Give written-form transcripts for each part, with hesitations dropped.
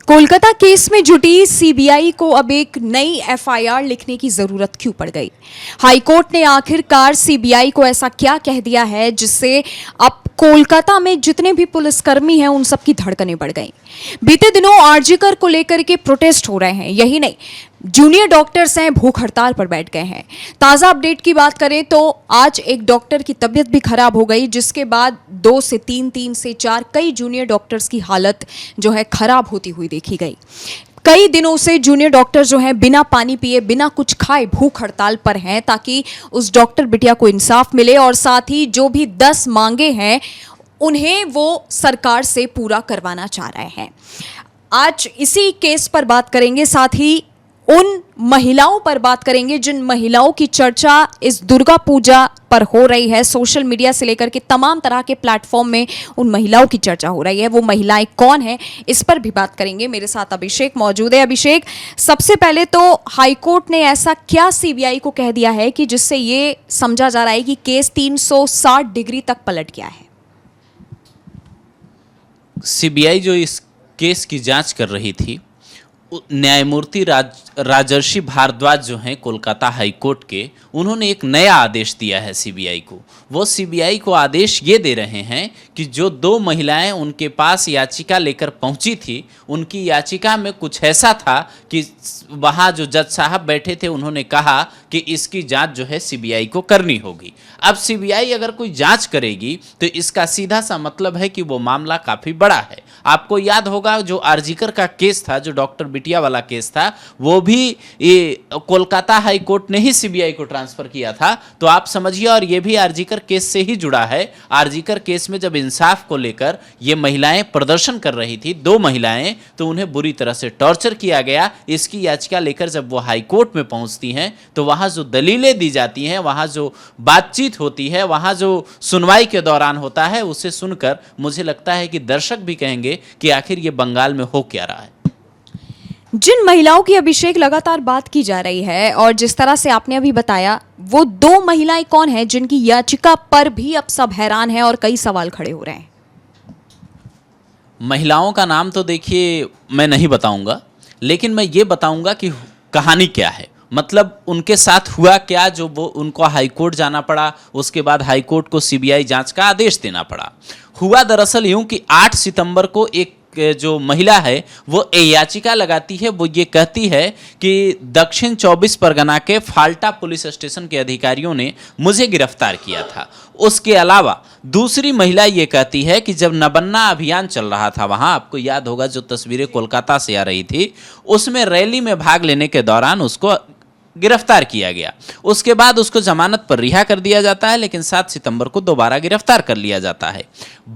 Kolkata case में जुटी CBI को अब एक नई एफआईआर लिखने की जरूरत क्यों पड़ गई? हाईकोर्ट ने आखिरकार सीबीआई को ऐसा क्या कह दिया है जिससे अब कोलकाता में जितने भी पुलिसकर्मी हैं उन सबकी धड़कनें बढ़ गई। बीते दिनों आरजीकर को लेकर के प्रोटेस्ट हो रहे हैं। यही नहीं, जूनियर डॉक्टर्स हैं भूख हड़ताल पर बैठ गए हैं। ताज़ा अपडेट की बात करें तो आज एक डॉक्टर की तबीयत भी खराब हो गई, जिसके बाद 2 से 3, 3 से 4 कई जूनियर डॉक्टर्स की हालत जो है खराब होती हुई देखी गई। कई दिनों से जूनियर डॉक्टर जो हैं बिना पानी पिए बिना कुछ खाए भूख हड़ताल पर हैं ताकि उस डॉक्टर बिटिया को इंसाफ मिले और साथ ही जो भी 10 मांगे हैं उन्हें वो सरकार से पूरा करवाना चाह रहे हैं। आज इसी केस पर बात करेंगे, साथ ही उन महिलाओं पर बात करेंगे जिन महिलाओं की चर्चा इस दुर्गा पूजा पर हो रही है। सोशल मीडिया से लेकर के तमाम तरह के प्लेटफॉर्म में उन महिलाओं की चर्चा हो रही है। वो महिलाएं कौन हैं, इस पर भी बात करेंगे। मेरे साथ अभिषेक मौजूद है। अभिषेक, सबसे पहले तो हाईकोर्ट ने ऐसा क्या सीबीआई को कह दिया है कि जिससे ये समझा जा रहा है कि केस 360 डिग्री तक पलट गया है? सीबीआई जो इस केस की जांच कर रही थी, न्यायमूर्ति राजर्षि भारद्वाज जो हैं कोलकाता हाई कोर्ट के, उन्होंने एक नया आदेश दिया है सीबीआई को। वो सीबीआई को आदेश ये दे रहे हैं कि जो 2 महिलाएं उनके पास याचिका लेकर पहुंची थी, उनकी याचिका में कुछ ऐसा था कि वहाँ जो जज साहब बैठे थे उन्होंने कहा कि इसकी जांच जो है सीबीआई को करनी होगी। अब सीबीआई अगर कोई जांच करेगी तो इसका सीधा सा मतलब है कि वो मामला काफ़ी बड़ा है। आपको याद होगा जो आरजीकर का केस था, जो डॉक्टर बिटिया वाला केस था, वो भी ये कोलकाता हाई कोर्ट ने ही सीबीआई को ट्रांसफर किया था। तो आप समझिए, और ये भी आरजीकर केस से ही जुड़ा है। आरजीकर केस में जब इंसाफ को लेकर ये महिलाएं प्रदर्शन कर रही थी, 2 महिलाएं, तो उन्हें बुरी तरह से टॉर्चर किया गया। इसकी याचिका लेकर जब वो हाई कोर्ट में पहुंचती हैं तो वहां जो दलीलें दी जाती हैं, वहां जो बातचीत होती है, वहां जो सुनवाई के दौरान होता है, उसे सुनकर मुझे लगता है कि दर्शक भी कहेंगे कि आखिर ये बंगाल में हो क्या रहा है। जिन महिलाओं की अभिषेक लगातार बात की जा रही है और जिस तरह से आपने अभी बताया, वो 2 महिलाएं कौन हैं जिनकी याचिका पर भी अब सब हैरान हैं और कई सवाल खड़े हो रहे हैं? महिलाओं का नाम तो देखिए मैं नहीं बताऊंगा, लेकिन मैं ये बताऊंगा कि कहानी क्या है। मतलब उनके साथ हुआ क्या जो वो उनको हाईकोर्ट जाना पड़ा, उसके बाद हाईकोर्ट को सीबीआई जांच का आदेश देना पड़ा। हुआ दरअसल यूं कि 8 सितंबर को एक जो महिला है वो याचिका लगाती है। वो ये कहती है कि दक्षिण 24 परगना के फाल्टा पुलिस स्टेशन के अधिकारियों ने मुझे गिरफ्तार किया था। उसके अलावा दूसरी महिला ये कहती है कि जब नबन्ना अभियान चल रहा था, वहाँ आपको याद होगा जो तस्वीरें कोलकाता से आ रही थी, उसमें रैली में भाग लेने के दौरान उसको गिरफ्तार किया गया। उसके बाद उसको जमानत पर रिहा कर दिया जाता है, लेकिन 7 सितंबर को दोबारा गिरफ्तार कर लिया जाता है।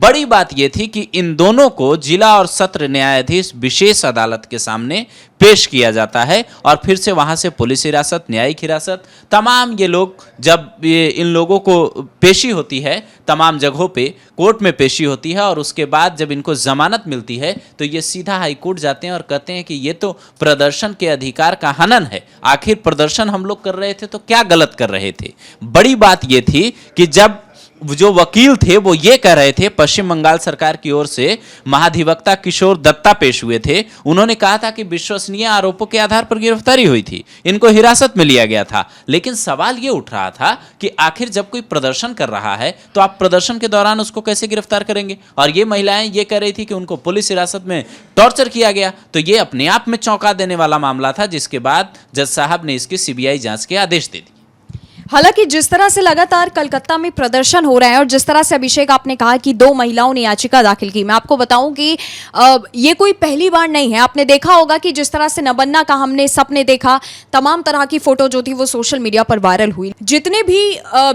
बड़ी बात यह थी कि इन दोनों को जिला और सत्र न्यायाधीश विशेष अदालत के सामने पेश किया जाता है और फिर से वहां से पुलिस हिरासत, न्यायिक हिरासत, तमाम ये लोग, जब इन लोगों को पेशी होती है तमाम जगहों पे, कोर्ट में पेशी होती है और उसके बाद जब इनको जमानत मिलती है तो ये सीधा हाई कोर्ट जाते हैं और कहते हैं कि ये तो प्रदर्शन के अधिकार का हनन है। आखिर प्रदर्शन हम लोग कर रहे थे तो क्या गलत कर रहे थे? बड़ी बात ये थी कि जब जो वकील थे वो ये कह रहे थे, पश्चिम बंगाल सरकार की ओर से महाधिवक्ता किशोर दत्ता पेश हुए थे। उन्होंने कहा था कि विश्वसनीय आरोपों के आधार पर गिरफ्तारी हुई थी, इनको हिरासत में लिया गया था। लेकिन सवाल ये उठ रहा था कि आखिर जब कोई प्रदर्शन कर रहा है तो आप प्रदर्शन के दौरान उसको कैसे गिरफ्तार करेंगे? और ये महिलाएं ये कह रही थी कि उनको पुलिस हिरासत में टॉर्चर किया गया। तो ये अपने आप में चौंका देने वाला मामला था, जिसके बाद जज साहब ने इसकी सीबीआई जांच के आदेश दे दिए। हालांकि जिस तरह से लगातार कलकत्ता में प्रदर्शन हो रहे हैं और जिस तरह से अभिषेक आपने कहा कि 2 महिलाओं ने याचिका दाखिल की, मैं आपको बताऊं कि ये कोई पहली बार नहीं है। आपने देखा होगा कि जिस तरह से नबन्ना का हमने सबने देखा, तमाम तरह की फोटो जो थी वो सोशल मीडिया पर वायरल हुई। जितने भी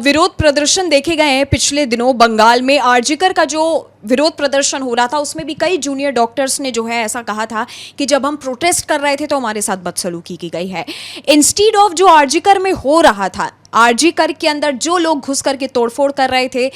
विरोध प्रदर्शन देखे गए हैं पिछले दिनों बंगाल में, आरजीकर का जो विरोध प्रदर्शन हो रहा था उसमें भी कई जूनियर डॉक्टर्स ने जो है ऐसा कहा था कि जब हम प्रोटेस्ट कर रहे थे तो हमारे साथ बदसलूकी की गई है। इंस्टीड ऑफ जो आरजीकर में हो रहा था, आरजीकर के अंदर जो लोग घुस करके तोड़फोड़ कर रहे थे,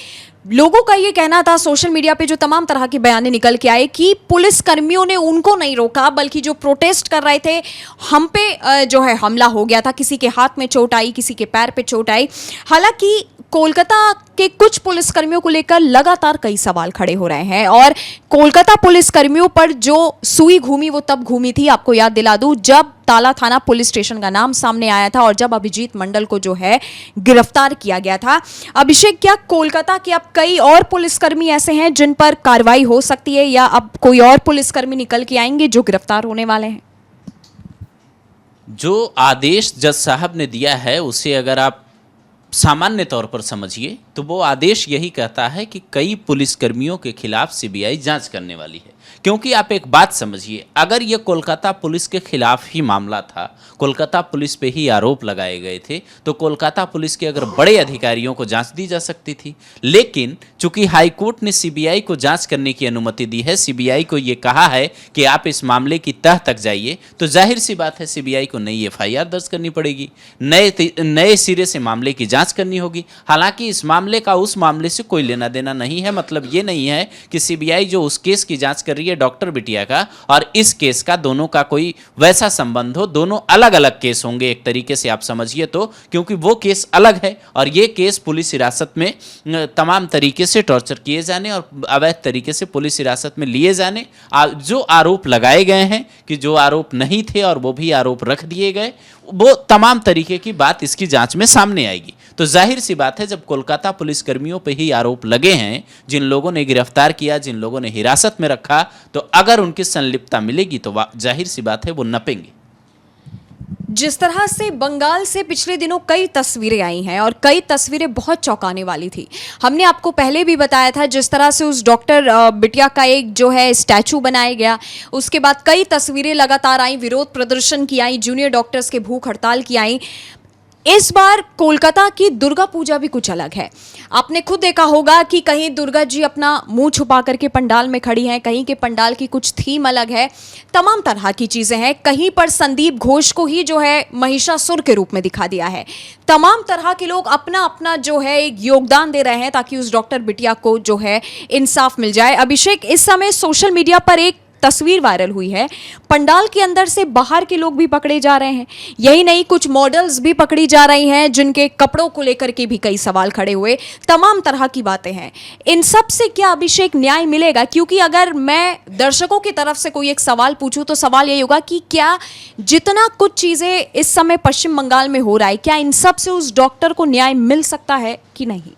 लोगों का ये कहना था, सोशल मीडिया पे जो तमाम तरह के बयान निकल के आए, कि पुलिस कर्मियों ने उनको नहीं रोका, बल्कि जो प्रोटेस्ट कर रहे थे हम पे जो है हमला हो गया था। किसी के हाथ में चोट आई, किसी के पैर पे चोट आई। हालांकि कोलकाता के कुछ पुलिसकर्मियों को लेकर लगातार कई सवाल खड़े हो रहे हैं, और कोलकाता पुलिसकर्मियों पर जो सुई घूमी वो तब घूमी थी, आपको याद दिला दूं, जब ताला थाना पुलिस स्टेशन का नाम सामने आया था और जब अभिजीत मंडल को जो है गिरफ्तार किया गया था। अभिषेक, क्या कोलकाता के अब कई और पुलिसकर्मी ऐसे हैं जिन पर कार्रवाई हो सकती है, या अब कोई और पुलिसकर्मी निकल के आएंगे जो गिरफ्तार होने वाले हैं? जो आदेश जज साहब ने दिया है उसे अगर आप सामान्य तौर पर समझिए तो वो आदेश यही कहता है कि कई पुलिसकर्मियों के खिलाफ सीबीआई जांच करने वाली है। क्योंकि आप एक बात समझिए, अगर ये कोलकाता पुलिस के खिलाफ ही मामला था, कोलकाता पुलिस पे ही आरोप लगाए गए थे, तो कोलकाता पुलिस के अगर बड़े अधिकारियों को जांच दी जा सकती थी। लेकिन चूंकि हाई कोर्ट ने सीबीआई को जांच करने की अनुमति दी है, सीबीआई को ये कहा है कि आप इस मामले की तह तक जाइए, तो जाहिर सी बात है सीबीआई को नई एफआईआर दर्ज करनी पड़ेगी, नए सिरे से मामले की जांच करनी होगी। हालांकि इस मामले का उस मामले से कोई लेना देना नहीं है। मतलब ये नहीं है कि सीबीआई जो उस केस की जांच कर रही है डॉक्टर बिटिया का, और इस केस का, दोनों का कोई वैसा संबंध हो। दोनों अलग अलग केस होंगे एक तरीके से आप समझिए तो, क्योंकि वो केस अलग है और ये केस पुलिस हिरासत में तमाम तरीके से टॉर्चर किए जाने और अवैध तरीके से पुलिस हिरासत में लिए जाने, जो आरोप लगाए गए हैं कि जो आरोप नहीं थे और वो भी आरोप रख दिए गए, वो तमाम तरीके की बात इसकी जांच में सामने आएगी। तो जाहिर सी बात है जब कोलकाता पुलिस कर्मियों पे ही आरोप लगे हैं, जिन लोगों ने गिरफ्तार किया, जिन लोगों ने हिरासत में रखा, तो अगर उनकी संलिप्तता मिलेगी तो जाहिर सी बात है वो नपेंगे। जिस तरह से बंगाल से पिछले दिनों कई तस्वीरें आई हैं और कई तस्वीरें बहुत चौंकाने वाली थी। हमने आपको पहले भी बताया था जिस तरह से उस डॉक्टर बिटिया का एक जो है स्टैचू बनाया गया, उसके बाद कई तस्वीरें लगातार आई, विरोध प्रदर्शन की आई, जूनियर डॉक्टर्स के भूख हड़ताल की आई। इस बार कोलकाता की दुर्गा पूजा भी कुछ अलग है। आपने खुद देखा होगा कि कहीं दुर्गा जी अपना मुंह छुपा करके पंडाल में खड़ी हैं, कहीं के पंडाल की कुछ थीम अलग है, तमाम तरह की चीजें हैं। कहीं पर संदीप घोष को ही जो है महिषासुर के रूप में दिखा दिया है। तमाम तरह के लोग अपना अपना जो है एक योगदान दे रहे हैं ताकि उस डॉक्टर बिटिया को जो है इंसाफ मिल जाए। अभिषेक, इस समय सोशल मीडिया पर एक तस्वीर वायरल हुई है, पंडाल के अंदर से बाहर के लोग भी पकड़े जा रहे हैं। यही नहीं, कुछ मॉडल्स भी पकड़ी जा रही हैं जिनके कपड़ों को लेकर के भी कई सवाल खड़े हुए। तमाम तरह की बातें हैं। इन सब से क्या अभिषेक न्याय मिलेगा? क्योंकि अगर मैं दर्शकों की तरफ से कोई एक सवाल पूछूं तो सवाल यही होगा कि क्या जितना कुछ चीजें इस समय पश्चिम बंगाल में हो रहा है, क्या इन सब से उस डॉक्टर को न्याय मिल सकता है कि नहीं?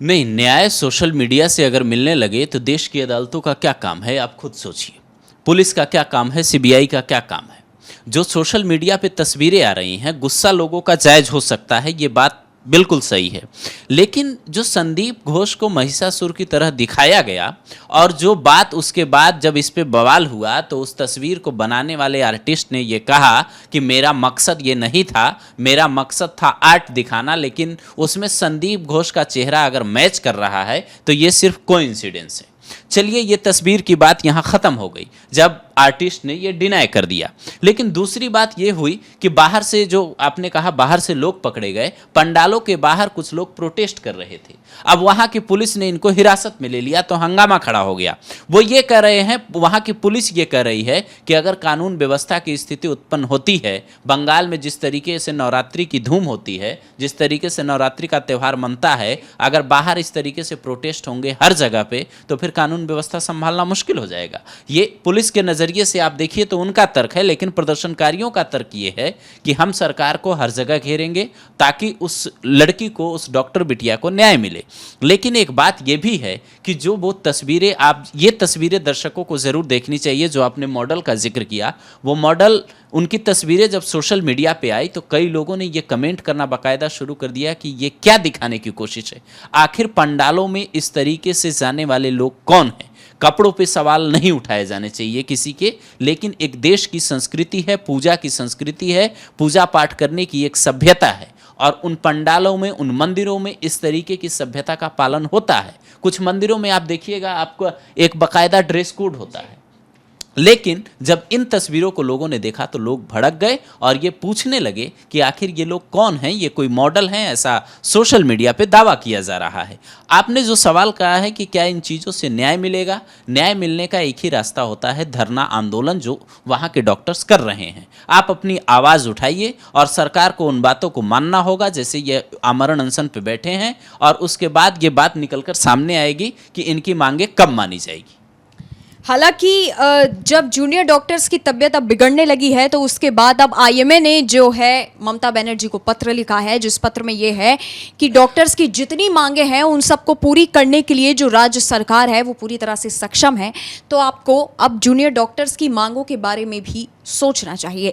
नहीं, न्याय सोशल मीडिया से अगर मिलने लगे तो देश की अदालतों का क्या काम है, आप खुद सोचिए। पुलिस का क्या काम है, सीबीआई का क्या काम है? जो सोशल मीडिया पे तस्वीरें आ रही हैं, गुस्सा लोगों का जायज हो सकता है, ये बात बिल्कुल सही है। लेकिन जो संदीप घोष को महिषासुर की तरह दिखाया गया और जो बात उसके बाद जब इस पे बवाल हुआ तो उस तस्वीर को बनाने वाले आर्टिस्ट ने ये कहा कि मेरा मकसद ये नहीं था, मेरा मकसद था आर्ट दिखाना, लेकिन उसमें संदीप घोष का चेहरा अगर मैच कर रहा है तो ये सिर्फ कोइंसिडेंस है। चलिए, ये तस्वीर की बात यहाँ ख़त्म हो गई जब आर्टिस्ट ने ये डिनाई कर दिया। लेकिन दूसरी बात ये हुई कि बाहर से, जो आपने कहा बाहर से लोग पकड़े गए, पंडालों के बाहर कुछ लोग प्रोटेस्ट कर रहे थे। अब वहाँ की पुलिस ने इनको हिरासत में ले लिया तो हंगामा खड़ा हो गया। वो ये कह रहे हैं, वहाँ की पुलिस ये कह रही है कि अगर कानून व्यवस्था की स्थिति उत्पन्न होती है, बंगाल में जिस तरीके से नवरात्रि की धूम होती है, जिस तरीके से नवरात्रि का त्यौहार मनता है, अगर बाहर इस तरीके से प्रोटेस्ट होंगे हर जगह पे तो फिर कानून व्यवस्था संभालना मुश्किल हो जाएगा। ये पुलिस के नजरिए से आप देखिए तो उनका तर्क है, लेकिन प्रदर्शनकारियों का तर्क ये है कि हम सरकार को हर जगह घेरेंगे ताकि उस लड़की को, उस डॉक्टर बिटिया को न्याय मिले। लेकिन एक बात ये भी है कि जो वो तस्वीरें, आप ये तस्वीरें दर्शकों को जरूर देखनी चाहिए। जो आपने मॉडल का जिक्र किया, वो मॉडल, उनकी तस्वीरें जब सोशल मीडिया पे आई तो कई लोगों ने ये कमेंट करना बाकायदा शुरू कर दिया कि ये क्या दिखाने की कोशिश है। आखिर पंडालों में इस तरीके से जाने वाले लोग कौन हैं? कपड़ों पे सवाल नहीं उठाए जाने चाहिए किसी के, लेकिन एक देश की संस्कृति है, पूजा की संस्कृति है, पूजा पाठ करने की एक सभ्यता है और उन पंडालों में, उन मंदिरों में इस तरीके की सभ्यता का पालन होता है। कुछ मंदिरों में आप देखिएगा, आपको एक बाकायदा ड्रेस कोड होता है। लेकिन जब इन तस्वीरों को लोगों ने देखा तो लोग भड़क गए और ये पूछने लगे कि आखिर ये लोग कौन हैं, ये कोई मॉडल हैं, ऐसा सोशल मीडिया पे दावा किया जा रहा है। आपने जो सवाल कहा है कि क्या इन चीज़ों से न्याय मिलेगा, न्याय मिलने का एक ही रास्ता होता है, धरना आंदोलन जो वहाँ के डॉक्टर्स कर रहे हैं। आप अपनी आवाज़ उठाइए और सरकार को उन बातों को मानना होगा, जैसे ये आमरण अनशन पे बैठे हैं, और उसके बाद ये बात निकलकर सामने आएगी कि इनकी मांगे कब मानी जाएगी। हालांकि जब जूनियर डॉक्टर्स की तबीयत अब बिगड़ने लगी है तो उसके बाद अब आईएमए ने जो है ममता बनर्जी को पत्र लिखा है, जिस पत्र में ये है कि डॉक्टर्स की जितनी मांगे हैं उन सबको पूरी करने के लिए जो राज्य सरकार है वो पूरी तरह से सक्षम है। तो आपको अब जूनियर डॉक्टर्स की मांगों के बारे में भी सोचना चाहिए।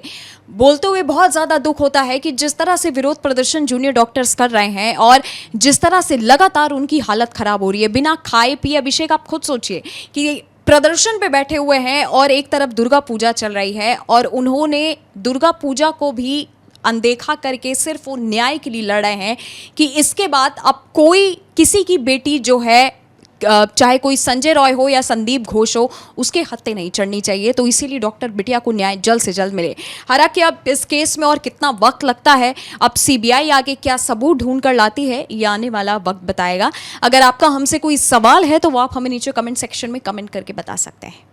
बोलते हुए बहुत ज़्यादा दुख होता है कि जिस तरह से विरोध प्रदर्शन जूनियर डॉक्टर्स कर रहे हैं और जिस तरह से लगातार उनकी हालत खराब हो रही है बिना खाए पिए। अभिषेक, आप खुद सोचिए कि प्रदर्शन पे बैठे हुए हैं और एक तरफ दुर्गा पूजा चल रही है और उन्होंने दुर्गा पूजा को भी अनदेखा करके सिर्फ वो न्याय के लिए लड़ रहे हैं कि इसके बाद अब कोई किसी की बेटी जो है, चाहे कोई संजय रॉय हो या संदीप घोष हो, उसके हत्थे नहीं चढ़नी चाहिए। तो इसीलिए डॉक्टर बिटिया को न्याय जल्द से जल्द मिले। हालांकि अब इस केस में और कितना वक्त लगता है, अब सीबीआई आगे क्या सबूत ढूंढ कर लाती है, ये आने वाला वक्त बताएगा। अगर आपका हमसे कोई सवाल है तो वो आप हमें नीचे कमेंट सेक्शन में कमेंट करके बता सकते हैं।